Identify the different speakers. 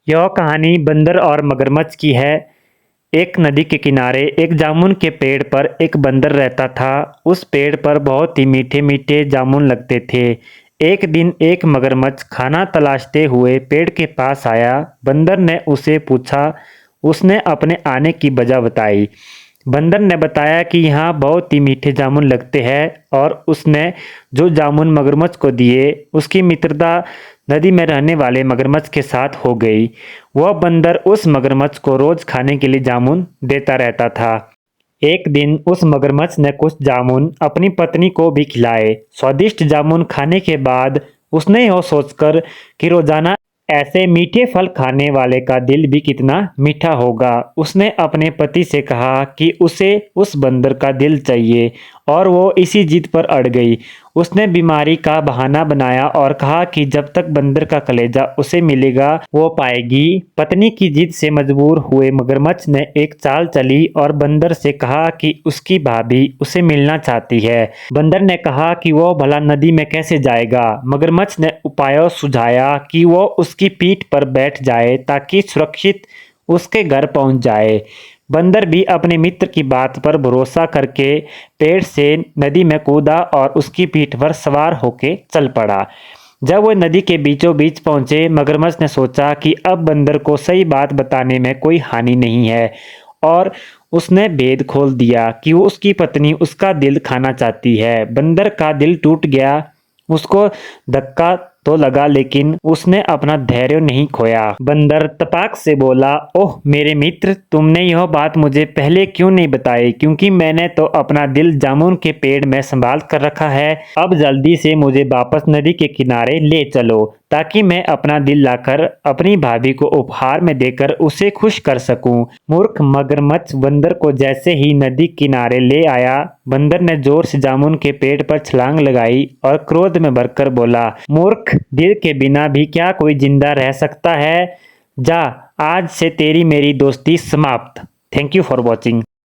Speaker 1: यह कहानी बंदर और मगरमच्छ की है। एक नदी के किनारे एक जामुन के पेड़ पर एक बंदर रहता था। उस पेड़ पर बहुत ही मीठे मीठे जामुन लगते थे। एक दिन एक मगरमच्छ खाना तलाशते हुए पेड़ के पास आया। बंदर ने उसे पूछा। उसने अपने आने की वजह बताई। बंदर ने बताया कि यहाँ बहुत ही मीठे जामुन लगते हैं और उसने जो जामुन मगरमच्छ को दिए उसकी मित्रता नदी में रहने वाले मगरमच्छ के साथ हो गई। वह बंदर उस मगरमच्छ को रोज खाने के लिए जामुन देता रहता था। एक दिन उस मगरमच्छ ने कुछ जामुन अपनी पत्नी को भी खिलाए। स्वादिष्ट जामुन खाने के बाद उसने यह सोचकर कि रोजाना ऐसे मीठे फल खाने वाले का दिल भी कितना मीठा होगा, उसने अपने पति से कहा कि उसे उस बंदर का दिल चाहिए और वो इसी जिद पर अड़ गई। उसने बीमारी का बहाना बनाया और कहा कि जब तक बंदर का कलेजा उसे मिलेगा वो पाएगी। पत्नी की जिद से मजबूर हुए मगरमच्छ ने एक चाल चली और बंदर से कहा कि उसकी भाभी उसे मिलना चाहती है। बंदर ने कहा कि वो भला नदी में कैसे जाएगा। मगरमच्छ ने उपाय सुझाया कि वो उसकी पीठ पर बैठ जाए ताकि सुरक्षित उसके घर पहुंच जाए। बंदर भी अपने मित्र की बात पर भरोसा करके पेड़ से नदी में कूदा और उसकी पीठ पर सवार होके चल पड़ा। जब वो नदी के बीचों बीच पहुंचे, मगरमच्छ ने सोचा कि अब बंदर को सही बात बताने में कोई हानि नहीं है और उसने भेद खोल दिया कि वो उसकी पत्नी उसका दिल खाना चाहती है। बंदर का दिल टूट गया। उसको धक्का तो लगा लेकिन उसने अपना धैर्य नहीं खोया। बंदर तपाक से बोला, ओह मेरे मित्र, तुमने यह बात मुझे पहले क्यों नहीं बताई, क्योंकि मैंने तो अपना दिल जामुन के पेड़ में संभाल कर रखा है। अब जल्दी से मुझे वापस नदी के किनारे ले चलो ताकि मैं अपना दिल लाकर अपनी भाभी को उपहार में देकर उसे खुश कर सकूं। मूर्ख मगरमच्छ बंदर को जैसे ही नदी किनारे ले आया, बंदर ने जोर से जामुन के पेड़ पर छलांग लगाई और क्रोध में भरकर बोला, मूर्ख, दिल के बिना भी क्या कोई जिंदा रह सकता है? जा, आज से तेरी मेरी दोस्ती समाप्त। Thank you for watching.